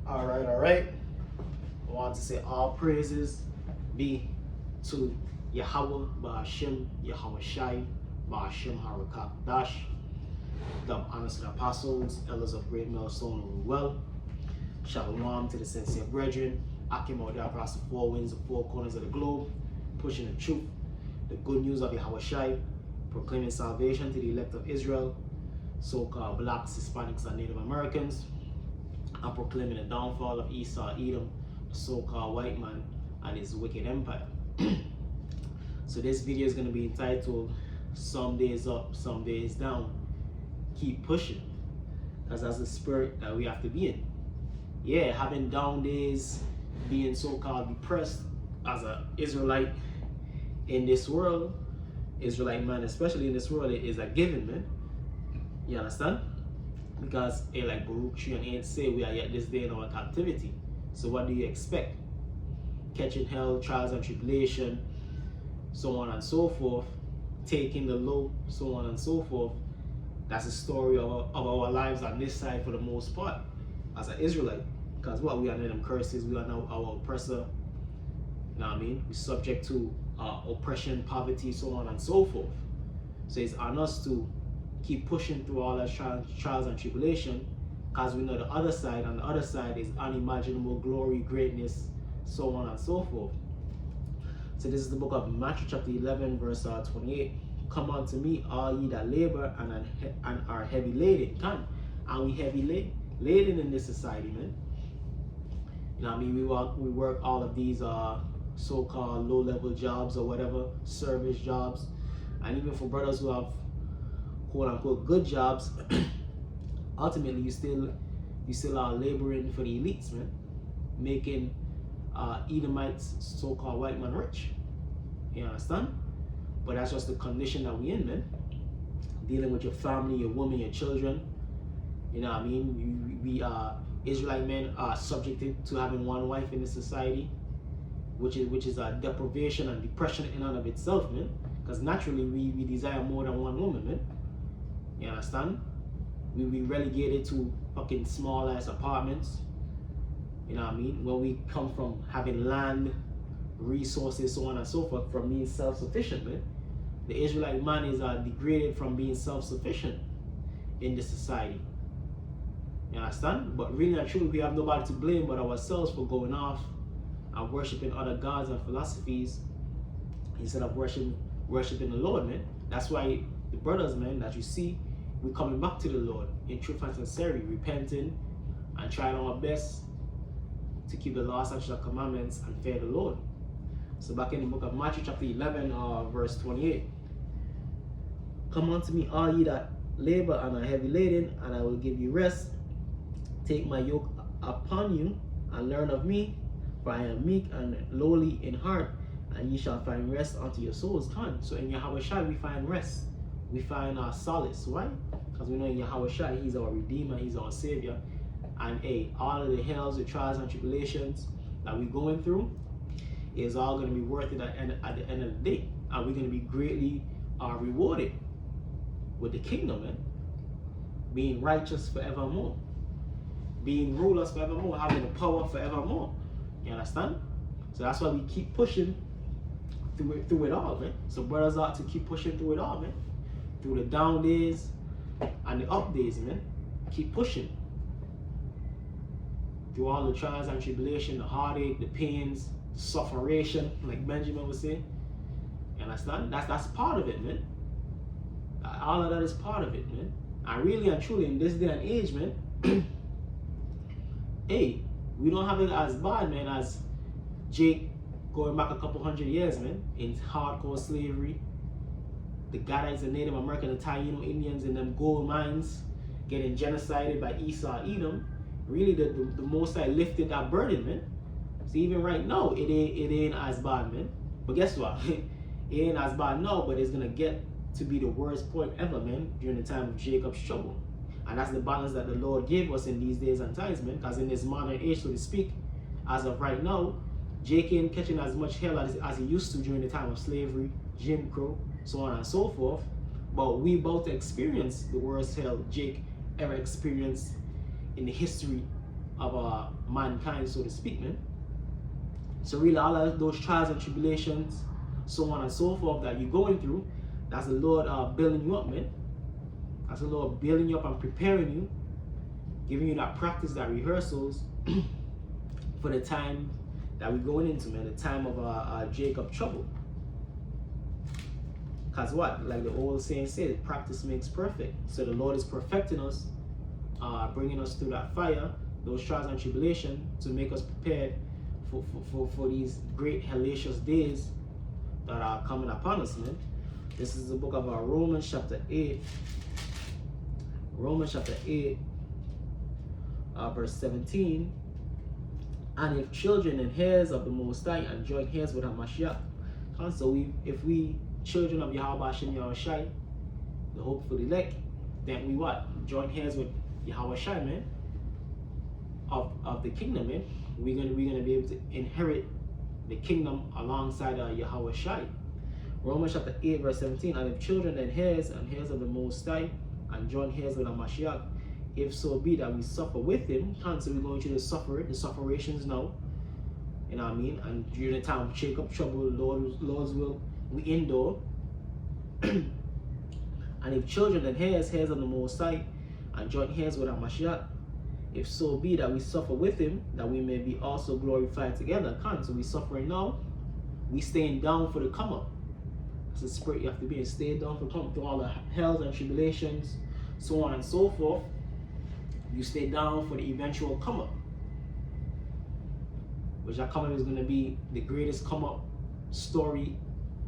All right. I want to say all praises be to Yahweh, Ba'ashem, Yahweh Shai, Ba'ashem Harakakdash. Double honors to the apostles, elders of Great Millstone of Well. Shalom to the sincere brethren. Akim out there across the four winds, the four corners of the globe, pushing the truth, the good news of Yahweh Shai, proclaiming salvation to the elect of Israel, so-called blacks, Hispanics, and Native Americans. I'm proclaiming the downfall of Esau, Edom, the so-called white man, and his wicked empire. So this video is going to be entitled, Some Days Up, Some Days Down. Keep pushing. Because that's the spirit that we have to be in. Yeah, having down days, being so-called depressed as an Israelite in this world, Israelite man, especially in this world, it is a given, man. You understand? Because like Baruch 3 and 8 say, we are yet this day in our captivity. So what do you expect? Catching hell, trials and tribulation, so on and so forth, taking the low, so on and so forth. That's the story of our lives on this side for the most part as an Israelite. Because what we are in them curses, we are now our oppressor. You know what I mean? We're subject to oppression, poverty, so on and so forth. So it's on us to keep pushing through all that trials and tribulation, because we know the other side, and the other side is unimaginable glory, greatness, so on and so forth. So this is the book of Matthew chapter 11 verse 28. Come unto me, all ye that labor and are heavy laden. Come, and we heavy laden in this society, man. You know what I mean? We work all of these so-called low-level jobs or whatever, service jobs, and even for brothers who have quote-unquote good jobs, ultimately you still are laboring for the elites, man, making Edomites, so-called white man, rich. You understand? But that's just the condition that we in, man. Dealing with your family, your woman, your children. You know what I mean? We Israelite men are subjected to having one wife in this society, which is a deprivation and depression in and of itself, man. Because naturally we desire more than one woman, man. You understand? We be relegated to fucking small ass apartments. You know what I mean? When we come from having land, resources, so on and so forth, from being self-sufficient, man. The Israelite man is degraded from being self-sufficient in this society. You understand? But really and truly, we have nobody to blame but ourselves for going off and worshiping other gods and philosophies instead of worshiping the Lord, man. That's why the brothers, man, that you see, we're coming back to the Lord in truth and sincerity, repenting and trying our best to keep the law, statutes, and commandments and fear the Lord. So back in the book of Matthew chapter 11, verse 28. Come unto me, all ye that labor and are heavy laden, and I will give you rest. Take my yoke upon you and learn of me, for I am meek and lowly in heart, and ye shall find rest unto your souls. Come. So in Yahweh Shai we find rest. We find our solace. Why? Because we know in Yahweh Shai He's our Redeemer, He's our Savior. And all of the hells, the trials and tribulations that we're going through is all going to be worth it at the end of the day. And we're going to be greatly rewarded with the kingdom, man. Being righteous forevermore. Being rulers forevermore. Having the power forevermore. You understand? So that's why we keep pushing through it all, man. So brothers ought to keep pushing through it all, man. Through the down days and the up days, man. Keep pushing. Through all the trials and tribulation, the heartache, the pains, the sufferation, like Benjamin would say. You understand? That's part of it, man. All of that is part of it, man. And really and truly, in this day and age, man, we don't have it as bad, man, as Jake going back a couple hundred years, man, in hardcore slavery. The Gadites and Native American and Taino Indians in them gold mines getting genocided by Esau, Edom. Really, the Most High lifted that burden, man. So even right now, it ain't as bad, man. But guess what? It ain't as bad now, but it's gonna get to be the worst point ever, man, during the time of Jacob's trouble. And that's the balance that the Lord gave us in these days and times, man. Because in this modern age, so to speak, as of right now, Jake ain't catching as much hell as he used to during the time of slavery, Jim Crow, so on and so forth. But we about to experience the worst hell Jake ever experienced in the history of mankind, so to speak, man. So really, all of those trials and tribulations, so on and so forth that you're going through, that's the Lord building you up, man. That's the Lord building you up and preparing you, giving you that practice, that rehearsals for the time that we're going into, man, the time of Jacob trouble. Because what? Like the old saying says, practice makes perfect. So the Lord is perfecting us, bringing us through that fire, those trials and tribulation, to make us prepared for these great hellacious days that are coming upon us, man. This is the book of Romans chapter 8. Romans chapter 8, verse 17. And if children and heirs of the Most High, and joint heirs with HaMashiach. And so if we children of Yahweh Hashem Yahushai, the hopeful elect, then we what? Joint heirs with Yahushai, man, of the kingdom, man. We're gonna be able to inherit the kingdom alongside Yahushai. Romans chapter 8, verse 17. And if children and heirs of the Most High, and joint heirs with HaMashiach, if so be that we suffer with him. And so we're going through the sufferations now. You know what I mean? And during the time of Jacob trouble, Lord's will, we endure. And if children and heirs of the Most High, and joint heirs with HaMashiach, if so be that we suffer with him, that we may be also glorified together. So we suffering now, we staying down for the come up. That's the spirit you have to be in. Stay down for come through all the hells and tribulations, so on and so forth. You stay down for the eventual come up, which that come up is going to be the greatest come up story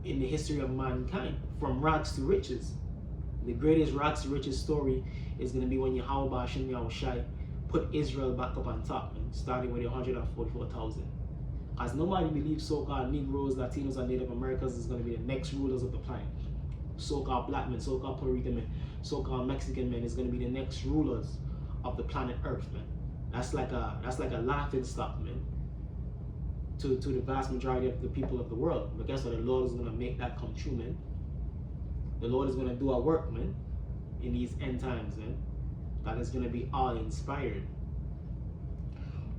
in the history of mankind, from rags to riches. The greatest rags to riches story is going to be when Yahweh Hashem Yahushai put Israel back up on top, man, starting with 144,000. As nobody believes so-called Negroes, Latinos, and Native Americans is going to be the next rulers of the planet. So-called black men, so-called Puerto Rican men, so-called Mexican men is going to be the next rulers of the planet Earth, man. That's like a laughing stock, man, to the vast majority of the people of the world. But guess what? The Lord is going to make that come true, man. The Lord is going to do our work, man, in these end times, man. That is going to be all inspired.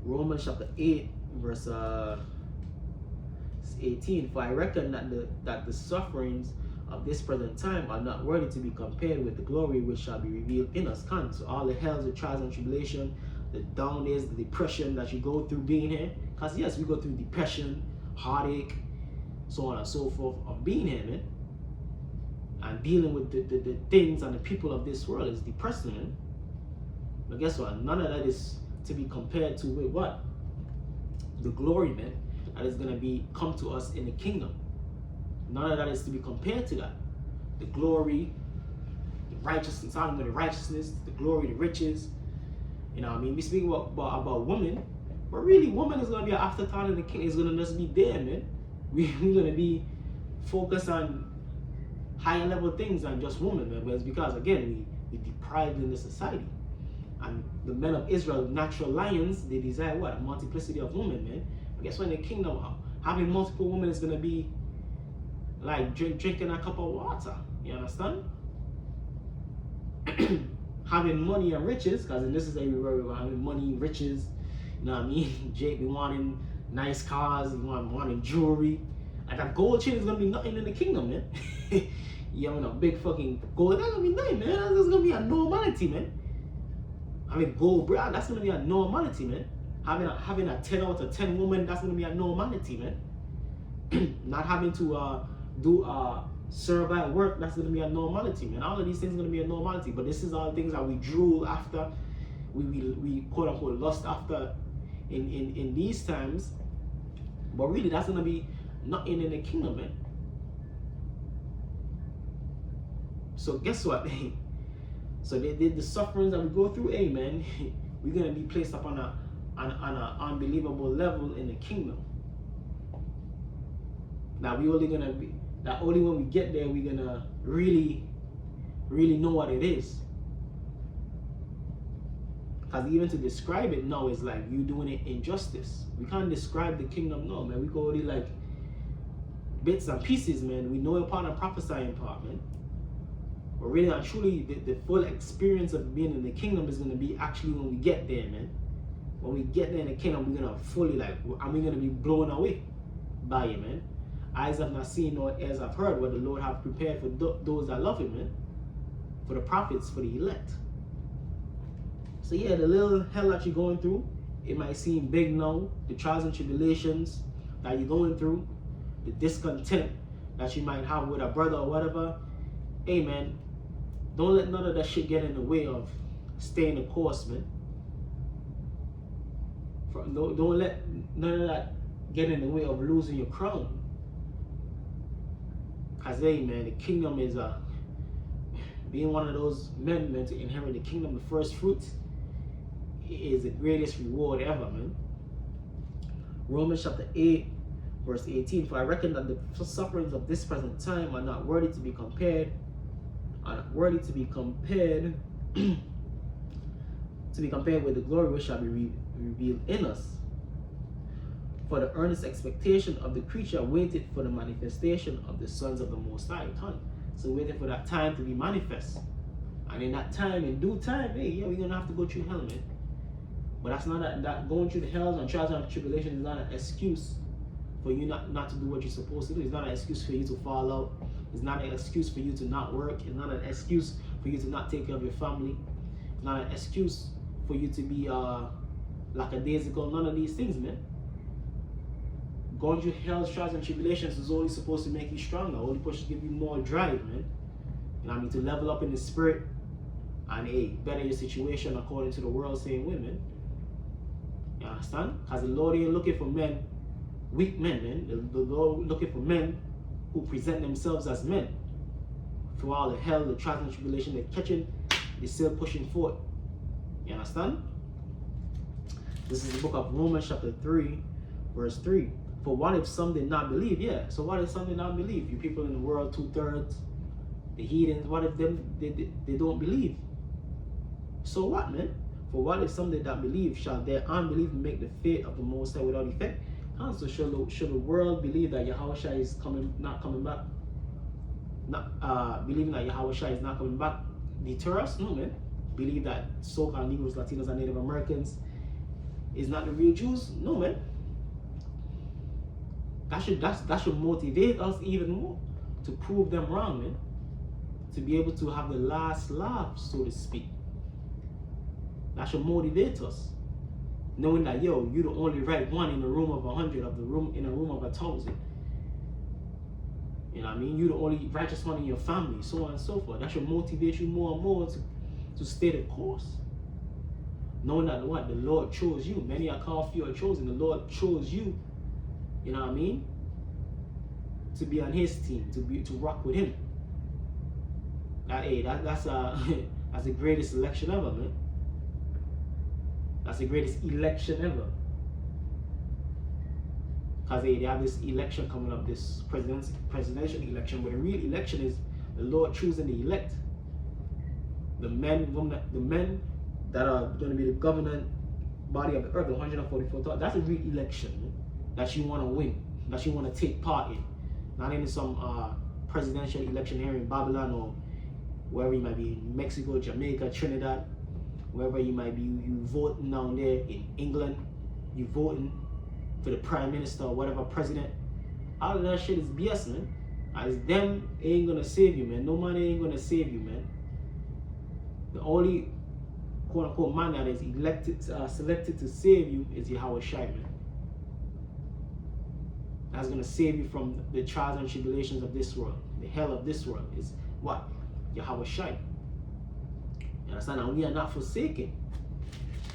Romans chapter 8, verse 18. For I reckon that the sufferings of this present time are not worthy to be compared with the glory which shall be revealed in us. So all the hells, the trials and tribulation, the down days, the depression that you go through being here. Because yes, we go through depression, heartache, so on and so forth of being here, man. And dealing with the things and the people of this world is depressing, man. But guess what? None of that is to be compared to with what? The glory, man, that is going to be come to us in the kingdom. None of that is to be compared to that. The glory, the righteousness, the righteousness, the glory, the riches. You know what I mean? We speak about women, but really woman is going to be an afterthought in the king. It's going to just be there, man. We're going to be focused on higher level things than just women, man. But it's because, again, we deprived in the society. And the men of Israel, natural lions, they desire what? A multiplicity of women, man. But guess what? In the kingdom, having multiple women is going to be like drinking a cup of water. You understand? Having money and riches, because in this is everywhere we're having money, riches. You know what I mean? Jake be wanting nice cars, wanting jewelry. Like a gold chain is going to be nothing in the kingdom, man. You having a big fucking gold, that's going to be nothing, man. That's going to be a normality, man. Having gold bra, that's going to be a normality, man. Having a 10 out of 10 woman, that's going to be a normality, man. Not having to do serve at work, that's going to be a normality, man. All of these things are going to be a normality. But this is all things that we drool after, we quote unquote lust after in these times. But really, that's going to be nothing in the kingdom, man. So guess what? So the sufferings that we go through, amen, we're going to be placed up on an unbelievable level in the kingdom. Now we only going to be, that only when we get there, we're going to really know what it is. Because even to describe it now is like you doing it injustice. We can't describe the kingdom now, man. We go only like bits and pieces, man. We know a part and prophesying part, man. But really and truly, the full experience of being in the kingdom is going to be actually when we get there, man. when we get there in the kingdom, we're gonna fully like, and we're gonna be blown away by it, man. Eyes have not seen nor ears have heard what the Lord have prepared for those that love him, man. For the prophets, for the elect. So yeah, the little hell that you're going through, it might seem big now. The trials and tribulations that you're going through, the discontent that you might have with a brother or whatever. Hey man, don't let none of that shit get in the way of staying the course, man. Don't let none of that get in the way of losing your crown. Cause hey man, the kingdom is being one of those men to inherit the kingdom, the first fruits, is the greatest reward ever, man. Romans chapter 8, verse 18. For I reckon that the sufferings of this present time are not worthy to be compared, with the glory which shall be revealed in us. For the earnest expectation of the creature waited for the manifestation of the sons of the Most High. So waiting for that time to be manifest. And in that time, in due time, hey, yeah, we're going to have to go through hell, man. But that's not that going through the hells and trials and tribulations is not an excuse for you not to do what you're supposed to do. It's not an excuse for you to fall out. It's not an excuse for you to not work. It's not an excuse for you to not take care of your family. It's not an excuse for you to be lackadaisical. None of these things, man. Going through hell's trials and tribulations is only supposed to make you stronger, only supposed to give you more drive, man. You know what I mean? To level up in the spirit and better your situation according to the world saying women. You understand? Because the Lord ain't looking for men, weak men, man. The Lord looking for men who present themselves as men. Through all the hell, the trials and tribulation they're catching, they're still pushing forward. You understand? This is the book of Romans chapter 3, verse 3. For what if some did not believe? Yeah, so what if some did not believe? You people in the world, 2/3, the heathens, what if they don't believe? So what, man? For what if some did not believe? Shall their unbelief make the faith of the Most High without effect? So should the world believe that Yahushua is not coming back? Believing that Yahushua is not coming back deter us? No, man. Believe that so-called Negroes, Latinos, and Native Americans is not the real Jews? No, man. That should motivate us even more to prove them wrong, man. To be able to have the last laugh, so to speak. That should motivate us. Knowing that, yo, you're the only right one in a room of 100, in a room of 1,000. You know what I mean? You're the only righteous one in your family, so on and so forth. That should motivate you more and more to stay the course. Knowing that what? The Lord chose you. Many are called, few are chosen. The Lord chose you. You know what I mean? To be on his team, to rock with him. That's the greatest election ever, man. That's the greatest election ever. Because they have this election coming up, this presidential election, but the real election is the Lord choosing the elect. The men that are going to be the governing body of the earth, the 144,000. That's a real election, man, that you want to win, that you want to take part in. Not in some presidential election here in Babylon or wherever you might be, in Mexico, Jamaica, Trinidad, wherever you might be, you voting down there in England, you voting for the prime minister or whatever president. All of that shit is BS, man. As them ain't gonna save you, man. No money ain't gonna save you, man. The only quote unquote man that is selected to save you is Yahushua, man. That's gonna save you from the trials and tribulations of this world, the hell of this world. Is what? Yahushua. You understand? And we are not forsaken.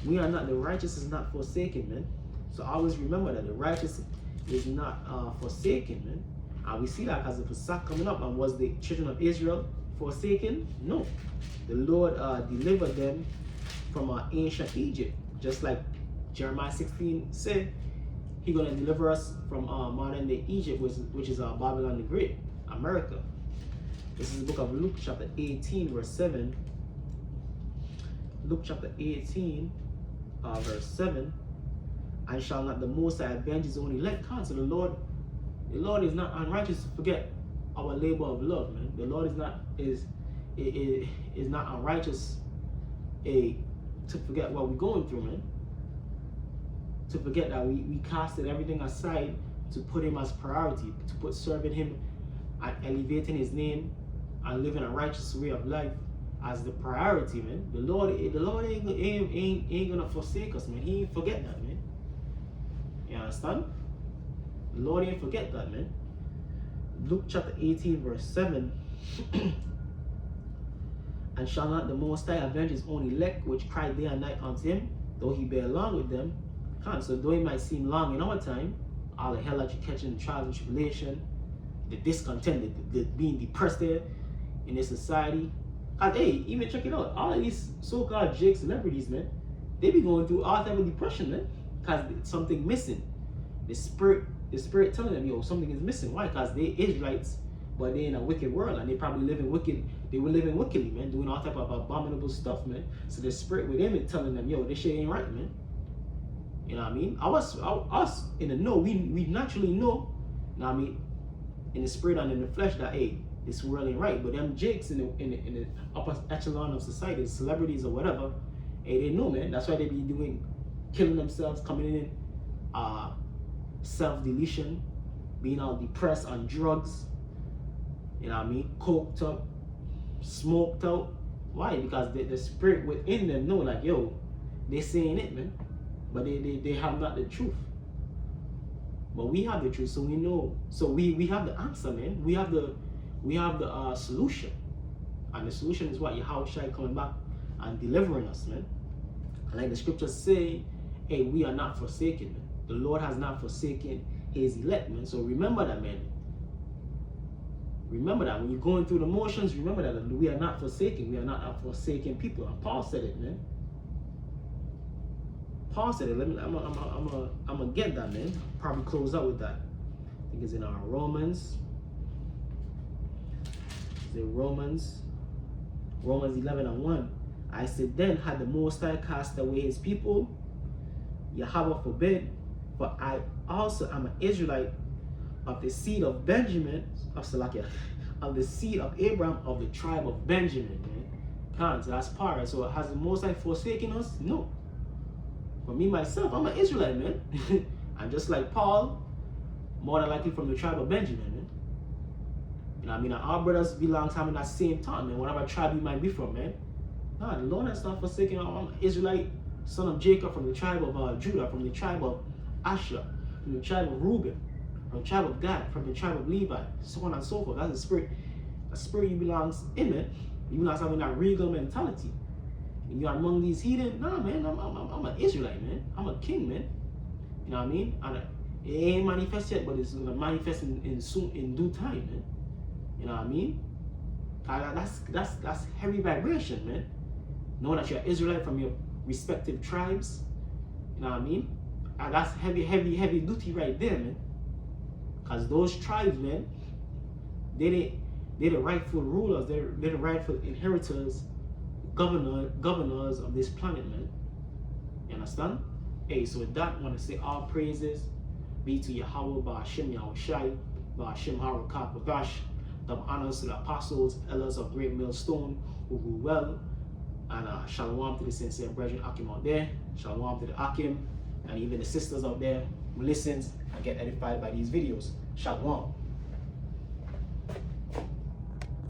We are not, the righteous is not forsaken, man. So always remember that the righteous is not forsaken, man. And we see that because the Pesach coming up, and was the children of Israel forsaken? No. The Lord delivered them from ancient Egypt. Just like Jeremiah 16 said, He's going to deliver us from modern day Egypt, which is Babylon the Great, America. This is the book of Luke chapter 18, verse 7. Luke chapter 18, verse 7. And shall not the Most High avenge his own elect? So the Lord is not unrighteous to forget our labor of love, man. The Lord is not unrighteous to forget what we're going through, man. to forget that we casted everything aside to put him as priority, to put serving him and elevating his name and living a righteous way of life as the priority, man. The Lord ain't gonna forsake us, man. He ain't forget that, man. You understand? The Lord ain't forget that, man. Luke chapter 18 verse 7. And shall not the Most High avenge his own elect, which cry day and night unto him, though he bear long with them? So though it might seem long in our time, all the hell that you catching, the trials and tribulation, the discontent, the being depressed there in this society. Cause hey, even check it out, all of these so-called Jake celebrities, man, they be going through all type of depression, man, cause something missing. The spirit telling them, yo, something is missing. Why? Cause they Israelites, but they in a wicked world, and they probably living wicked. They were living wickedly, man, doing all type of abominable stuff, man. So the spirit within it telling them, yo, this shit ain't right, man. You know what I mean? Us in the know, we naturally know, you know what I mean, in the spirit and in the flesh that, hey, this world ain't right. But them jakes in the upper echelon of society, celebrities or whatever, hey, they know, man. That's why they be killing themselves, coming in self-deletion, being all depressed on drugs, you know what I mean, coked up, smoked out. Why? Because the spirit within them know, like, yo, they saying it, man, but they have not the truth. But we have the truth, so we know. So we have the answer, man. We have the solution, and the solution is what? Yahushua coming back and delivering us, man. And like the scriptures say, hey, we are not forsaken, man. The Lord has not forsaken his elect, man. So remember that, man. Remember that when you're going through the motions, remember that we are not forsaken. We are not a forsaken people. And Paul said it, man. Paul said it. I'm gonna get that, man. Probably close out with that. I think it's in our Romans. It's in Romans 11:1. I said, then had the Most High cast away his people, Yahweh forbid, for I also am an Israelite of the seed of Benjamin, of the seed of Abraham, of the tribe of Benjamin, man. So that's part. So has the Most High forsaken us? No. For me, myself, I'm an Israelite, man. And just like Paul, more than likely from the tribe of Benjamin, man. You know what I mean? Our brothers belong to him in that same time, man. Whatever tribe you might be from, man. Nah, the Lord has not forsaken. I'm an Israelite, son of Jacob, from the tribe of Judah, from the tribe of Asher, from the tribe of Reuben, from the tribe of Gad, from the tribe of Levi, so on and so forth. That's the spirit. The spirit you belongs in, man. You belongs having that regal mentality. And you are among these heathen. Nah, man, I'm an Israelite, man. I'm a king, man. You know what I mean? And it ain't manifest yet, but it's gonna manifest in due time, man. You know what I mean? That's heavy vibration, man. Knowing that you're Israelite from your respective tribes. You know what I mean? And that's heavy duty right there, man. Because those tribes, man, they're the rightful rulers, they're the rightful inheritors, governors of this planet, man. You understand? Hey, so with that, I want to say all praises be to Yahweh, Ba'ashem Yahushai, Ba'ashem Harakah Badash. The honors to the apostles, elders of Great Millstone, who grew well. And shalom to the sincere brethren Akim out there. Shalom to the Akim, and even the sisters out there who listens and get edified by these videos. Shalom.